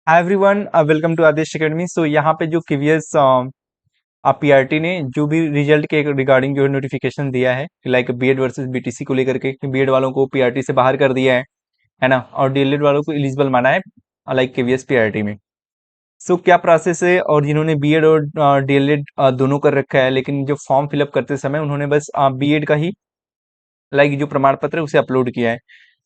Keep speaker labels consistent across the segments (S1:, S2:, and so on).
S1: Hi everyone, welcome to Aadesh academy. So यहाँ पे जो केवीएस पीआरटी ने जो भी रिजल्ट के रिगार्डिंग जो नोटिफिकेशन दिया है, लाइक बीएड वर्सेस बीटीसी को लेकर के, बीएड वालों को पीआरटी से बाहर कर दिया है ना, और डीएलएड वालों को एलिजिबल माना है लाइक केवीएस पीआरटी में। सो क्या प्रोसेस है, और जिन्होंने बीएड और डीएलएड दोनों कर रखा है, लेकिन जो फॉर्म फिलअप करते समय उन्होंने बस बीएड का ही लाइक जो प्रमाण पत्र है उसे अपलोड किया है।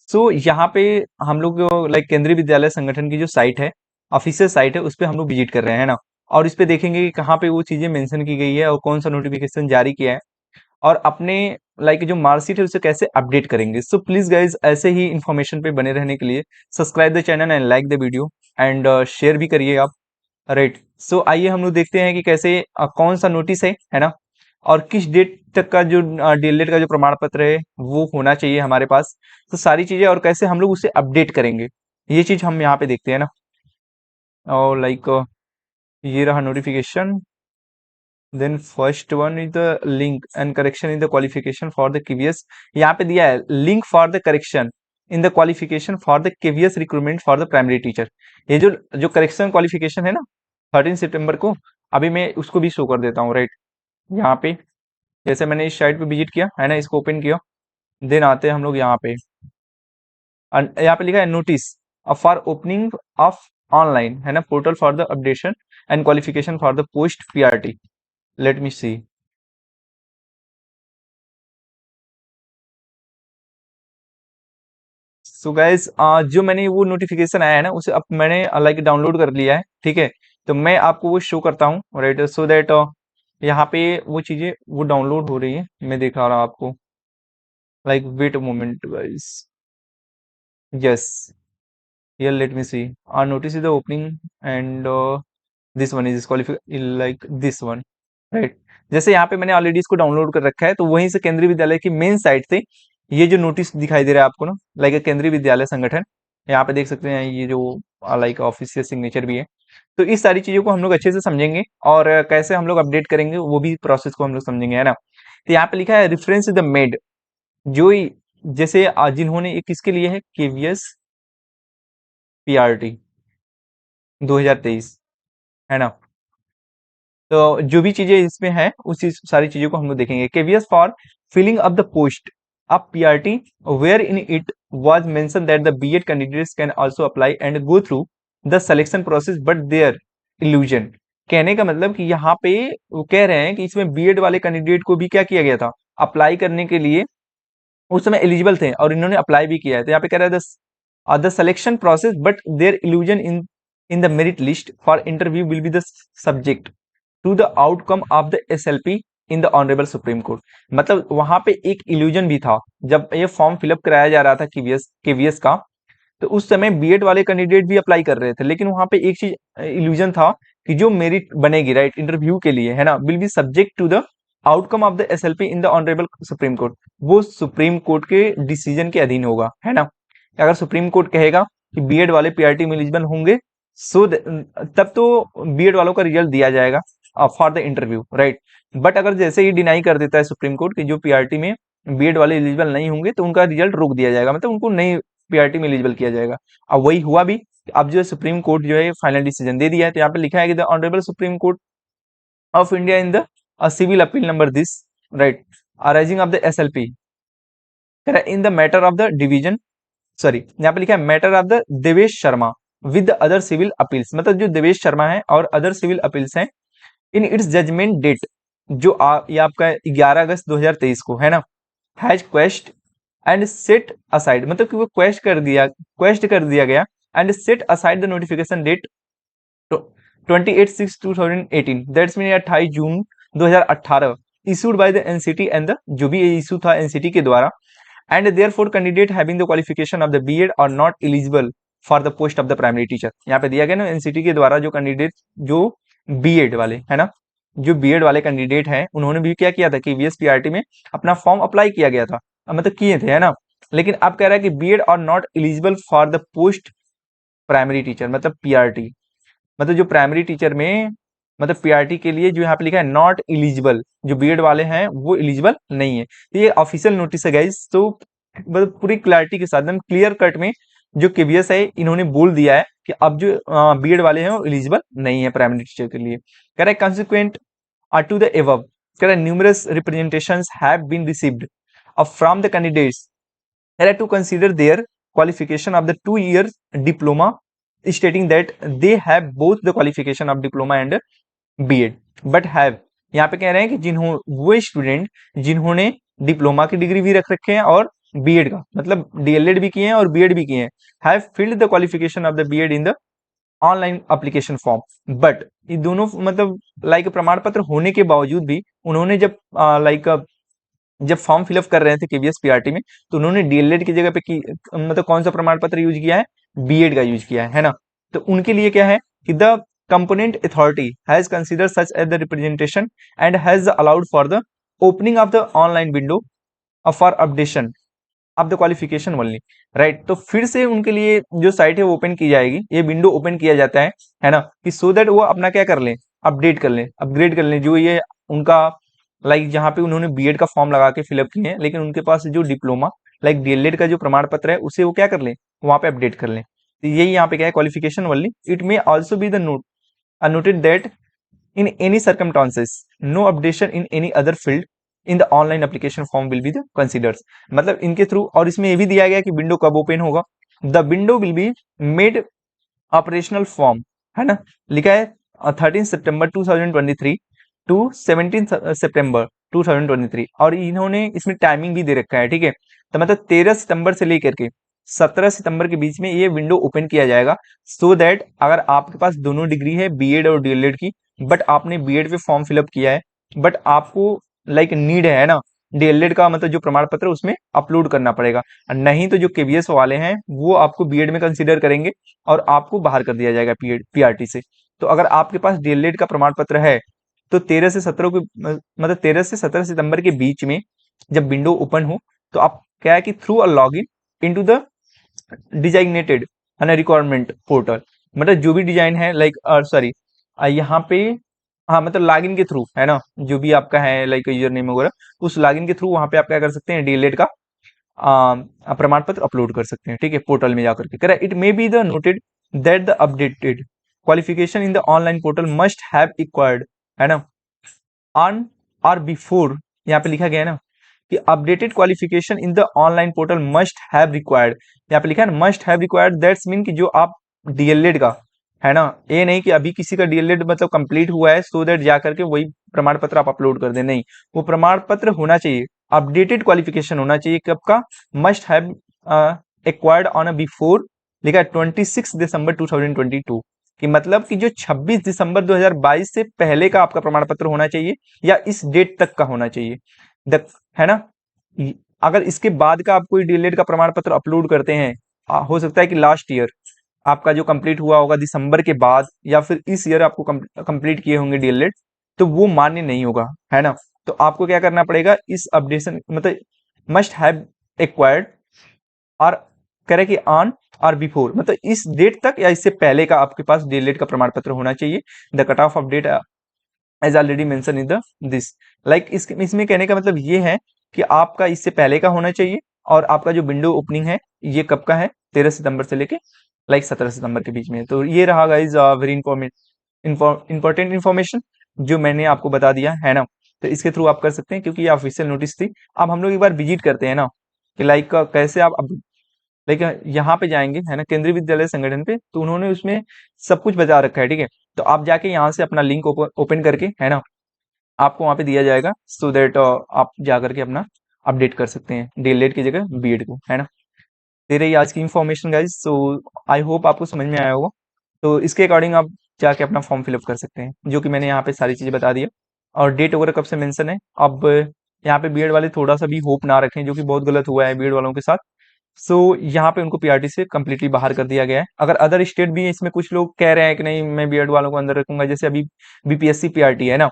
S1: सो यहाँ पे हम लोग लाइक केंद्रीय विद्यालय संगठन की जो साइट है, ऑफिशियल साइट है, उस पे हम लोग विजिट कर रहे हैं ना, और इस पे देखेंगे कि कहाँ पे वो चीजें मेंशन की गई है और कौन सा नोटिफिकेशन जारी किया है, और अपने लाइक जो मार्कशीट है उसे कैसे अपडेट करेंगे। सो प्लीज गाइज, ऐसे ही इन्फॉर्मेशन पे बने रहने के लिए subscribe the channel and like the video and share भी करिए आप। राइट। सो आइए हम लोग देखते हैं कि कैसे कौन सा नोटिस है ना, और किस डेट तक का जो डीएलएड का जो प्रमाण पत्र है वो होना चाहिए हमारे पास। तो सारी चीजें और कैसे हम लोग उसे अपडेट करेंगे, ये चीज हम यहाँ पे देखते हैं ना। और लाइक ये रहा notification. Then first one is the link and correction in the qualification for the KVS. यहाँ पे दिया है link for the correction in the qualification for the KVS recruitment for the primary teacher. ये जो जो correction qualification है ना, 13 सितंबर को, अभी मैं उसको भी शो कर देता हूँ। राइट। यहाँ पे जैसे मैंने इस साइट पे विजिट किया है ना, इसको ओपन किया, देन आते हैं हम लोग यहाँ पे, यहाँ पे लिखा है notice for opening of online, है ना, portal for the updation and qualification for the post PRT. Let me see. So guys, जो मैंने वो नोटिफिकेशन आया है ना उसे अब मैंने लाइक डाउनलोड कर लिया है। ठीक है, तो मैं आपको वो शो करता हूँ। राइट। सो दैट यहाँ पे वो चीजें वो डाउनलोड हो रही है, मैं दिखा रहा हूँ आपको। Like wait a moment guys. Yes, here let me see. Our notice is the opening and this one is qualified like this one, right? जैसे यहाँ पे मैंने ऑलरेडी इसको डाउनलोड कर रखा है, तो वहीं से केंद्रीय विद्यालय की मेन साइट से ये जो नोटिस दिखाई दे रहा है आपको ना, लाइक केंद्रीय विद्यालय संगठन, यहाँ पे देख सकते हैं ये जो लाइक ऑफिशियल सिग्नेचर भी है। तो इस सारी चीजों को हम लोग अच्छे से समझेंगे, और कैसे हम लोग अपडेट करेंगे वो भी प्रोसेस को हम लोग समझेंगे, है ना। तो यहाँ पे लिखा है रेफरेंस द मेड, जो जैसे जिन्होंने ये किसके लिए है, केवीएस पीआरटी 2023, है ना। तो जो भी चीजें इसमें है उसी सारी चीजों को हम लोग देखेंगे। KVS for filling up the post of PRT, where in it was mention that the BEd candidates can also apply and go through the selection process but their inclusion. कहने का मतलब कि यहाँ पे वो कह रहे हैं कि इसमें बीएड वाले कैंडिडेट को भी क्या किया गया था, अप्लाई करने के लिए उस समय एलिजिबल थे, और इन्होंने अप्लाई भी किया है। तो यहाँ पे कह रहा है the selection process but their inclusion in the merit list for interview will be the subject to the outcome of the SLP in the honourable Supreme Court. मतलब वहां पे एक इल्यूजन भी था जब ये फॉर्म फिलअप कराया जा रहा था केवीएस का, तो उस समय बीएड वाले कैंडिडेट भी अप्लाई कर रहे थे, लेकिन वहां पे एक चीज इल्यूजन था कि जो मेरिट बनेगी राइट इंटरव्यू के लिए, है ना, will be subject to the outcome of the SLP in the honourable Supreme Court. वो सुप्रीम कोर्ट के डिसीजन के अधीन होगा, है ना। अगर सुप्रीम कोर्ट कहेगा कि बीएड वाले पीआरटी में एलिजिबल होंगे, सो तब तो बीएड वालों का रिजल्ट दिया जाएगा for the interview, right. But अगर जैसे ही डिनाई कर देता है सुप्रीम कोर्ट कि जो पीआरटी में बीएड वाले एलिजिबल नहीं होंगे, तो उनका रिजल्ट रोक दिया जाएगा, मतलब उनको नहीं पीआरटी में एलिजिबल किया जाएगा। अब वही हुआ भी। अब जो है सुप्रीम कोर्ट जो है फाइनल डिसीजन दे दिया है। तो यहाँ पे लिखा है कि the honourable Supreme Court of India in the civil appeal number this, right, arising of the SLP in the matter of the division, sorry, यहाँ पे लिखा है matter of the Devesh Sharma with other civil appeals. मतलब जो देवेश शर्मा है और other civil appeals हैं, in its judgement date, जो ये आपका 11 अगस्त 2023 को, है ना, has quashed and set aside, मतलब कि वो क्वेस्ट कर दिया गया and set aside the notification date 28/6/2018, that's mean 28 June 2018, issued by the NCT and the, जो भी इशू था एनसीटी के द्वारा, and therefore candidate having the qualification of the BEd are not eligible for the post of the primary teacher. यहाँ पे दिया गया ना एनसीटी के द्वारा, जो कैंडिडेट जो बीएड वाले, है ना, जो बीएड वाले कैंडिडेट हैं, उन्होंने भी क्या किया था कि वीएसपीआरटी में अपना फॉर्म अप्लाई किया गया था, मतलब किए थे, है ना। लेकिन अब कह रहा है कि BEd are not eligible for the post primary teacher, मतलब पीआरटी, मतलब जो प्राइमरी टीचर में, मतलब पीआरटी के लिए जो यहाँ पे लिखा है नॉट एलिजिबल, जो बीएड वाले हैं वो एलिजिबल नहीं है। तो ये ऑफिशियल नोटिस है गाइस। तो मतलब पूरी क्लैरिटी के साथ एकदम क्लियर कट में जो केवीएस है इन्होंने बोल दिया है कि अब जो बीएड वाले हैं वो एलिजिबल नहीं है प्राइमरी टीचर के लिए। कह रहा है कंसिक्वेंट to the above, कह रहा है numerous representations have been received from the candidates to consider their qualification of the 2 year diploma, stating that they have both the qualification of diploma and BEd but have, यहाँ पे कह रहे हैं कि वो स्टूडेंट जिन्होंने डिप्लोमा की degree भी रख रखे हैं और बीएड का मतलब डीएलएड भी किए हैं और बीएड भी किए हैं, have filled the qualification of the BEd in the online application form. But ये दोनों मतलब लाइक प्रमाण पत्र होने के बावजूद भी उन्होंने जब जब फॉर्म फिलअप कर रहे थे केवीएस पीआरटी में, तो उन्होंने डीएलएड की जगह पे मतलब कौन सा प्रमाण पत्र यूज किया है, बीएड का यूज किया है ना। तो उनके लिए क्या है कि the component authority has considered such as the representation and has allowed for the opening of the online window for updation of the qualification only, right। तो फिर से उनके लिए जो साइट है वो ओपन की जाएगी, ये विंडो ओपन किया जाता है ना, कि सो दैट वो अपना क्या कर लें, अपडेट कर लें, अपग्रेड कर लें जो ये उनका लाइक जहाँ पे उन्होंने बीएड का फॉर्म लगा के फिलअप किए हैं, लेकिन उनके पास जो डिप्लोमा लाइक डीएलएड का जो प्रमाण पत्र है उसे वो क्या कर लें, वहां पे अपडेट कर लें। तो यही यहाँ पे क्या है, qualification only. It may also be the note noted that in any circumstances no updation in any other field in the online application form will be the considered, मतलब इनके थ्रू। और इसमें ये भी दिया गया कि विंडो कब ओपन होगा, the window will be made operational form, है ना, लिखा है 13 सितंबर 2023 टू 17 सितंबर 2023, और इन्होंने इसमें टाइमिंग भी दे रखा है, ठीक है। तो मतलब 13 सितंबर से लेकर के 17 सितंबर के बीच में ये विंडो ओपन किया जाएगा, सो दैट अगर आपके पास दोनों डिग्री है बीएड और डीएलएड की, बट आपने बीएड पे फॉर्म फिलअप किया है, बट आपको लाइक नीड है ना डीएलएड का मतलब जो प्रमाण पत्र उसमें अपलोड करना पड़ेगा, नहीं तो जो केवीएस वाले हैं वो आपको बीएड में कंसीडर करेंगे और आपको बाहर कर दिया जाएगा पीआरटी से। तो अगर आपके पास डीएलएड का प्रमाण पत्र है तो 13 से 17 के मतलब 13 से 17 सितंबर के बीच में जब विंडो ओपन हो, तो आप क्या है कि through a log in into the designated है ना रिक्वायरमेंट पोर्टल, मतलब जो भी डिजाइन है लाइक सॉरी यहाँ पे हाँ मतलब लॉगिन के थ्रू है ना, जो भी आपका है लाइक यूजर नेम वगैरह, उस लॉगिन के थ्रू वहां पे आप क्या कर सकते हैं, डीएलएड का प्रमाण पत्र अपलोड कर सकते हैं, ठीक है, पोर्टल में जाकर के। कह रहा है it may be the noted that the updated qualification in the online portal must have acquired, है ना, ऑन और बिफोर, यहाँ पे लिखा गया है ना कि updated qualification in the online portal must have required, यहाँ पे लिखा है ना must have required, that's mean कि जो आप डीएलएड का है ना, ये नहीं कि अभी किसी का डीएलएड मतलब कंप्लीट हुआ है सो दैट जाकर के वही प्रमाण पत्र आप अपलोड कर दें, नहीं, वो प्रमाण पत्र होना चाहिए, अपडेटेड क्वालिफिकेशन होना चाहिए, कब का, must have acquired on a before, लिखा है 26 दिसंबर 2022, कि मतलब कि जो 26 दिसंबर 2022 से पहले का आपका प्रमाण पत्र होना चाहिए या इस डेट तक का होना चाहिए, है ना। अगर इसके बाद का आप कोई डीएलएड का प्रमाण पत्र अपलोड करते हैं, हो सकता है कि लास्ट ईयर आपका जो कंप्लीट हुआ होगा दिसंबर के बाद, या फिर इस ईयर आपको कंप्लीट किए होंगे डीएलएड, तो वो मान्य नहीं होगा, है ना। तो आपको क्या करना पड़ेगा, इस अपडेशन मतलब मस्ट हैव एक्वायर्ड और करे कि ऑन और बिफोर, मतलब इस डेट तक या इससे पहले का आपके पास डीएलएड का प्रमाण पत्र होना चाहिए। The cut off update as already mention in the this, like इसमें कहने का मतलब ये है कि आपका इससे पहले का होना चाहिए, और आपका जो विंडो ओपनिंग है ये कब का है, 13 सितंबर से लेके लाइक 17 सितंबर के बीच में। तो ये रहा गाइज वेरी इंपॉर्टेंट इन्फॉर्मेशन जो मैंने आपको बता दिया, है ना। तो इसके थ्रू आप कर सकते हैं क्योंकि ये ऑफिशियल नोटिस थी। अब हम लोग एक बार विजिट करते हैं ना कि लाइक कैसे आप लाइक यहाँ पे जाएंगे, है ना, केंद्रीय विद्यालय संगठन पे, तो उन्होंने उसमें सब कुछ बता रखा है, ठीक है। तो आप जाके यहाँ से अपना लिंक ओपन करके, है ना, आपको वहाँ पे दिया जाएगा, सो दैट आप जा करके अपना अपडेट कर सकते हैं डीएलएड की जगह बीएड को, है ना। दे रही आज की information guys, so I hope आपको समझ में आया होगा। तो इसके अकॉर्डिंग आप जाके अपना फॉर्म फिलअप कर सकते हैं, जो कि मैंने यहाँ पे सारी चीज़ें बता दिया, और डेट वगैरह कब से मेंशन है। अब यहाँ पे बीएड वाले थोड़ा सा भी होप ना रखें, जो कि बहुत गलत हुआ है बीएड वालों के साथ। सो यहाँ पे उनको पीआरटी से कम्प्लीटली बाहर कर दिया गया है। अगर अदर स्टेट भी इसमें कुछ लोग कह रहे हैं कि नहीं मैं बीएड वालों को अंदर रखूंगा, जैसे अभी बीपीएससी पीआरटी है ना,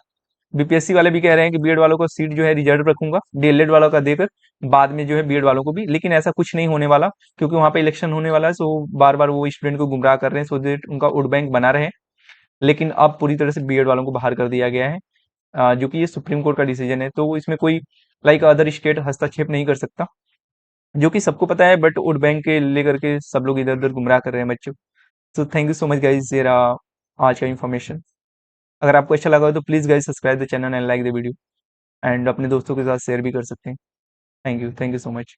S1: बीपीएससी वाले भी कह रहे हैं कि बीएड वालों को सीट जो है रिजर्व रखूंगा, डीएलएड वालों का देकर बाद में जो है बीएड वालों को भी, लेकिन ऐसा कुछ नहीं होने वाला, क्योंकि वहां पे इलेक्शन होने वाला है। सो बार बार वो स्टूडेंट को गुमराह कर रहे हैं सो दैट उनका वोट बैंक बना रहे। लेकिन अब पूरी तरह से बीएड वालों को बाहर कर दिया गया है, जो कि ये सुप्रीम कोर्ट का डिसीजन है, तो इसमें कोई लाइक अदर स्टेट हस्तक्षेप नहीं कर सकता, जो कि सबको पता है। बट वोट बैंक के लेकर के सब लोग इधर उधर गुमराह कर रहे हैं बच्चों। So thank you so much guys, ये रहा आज का इन्फॉर्मेशन। अगर आपको अच्छा लगा हो तो please guys subscribe the channel and like the video, and अपने दोस्तों के साथ शेयर भी कर सकते हैं। Thank you so much.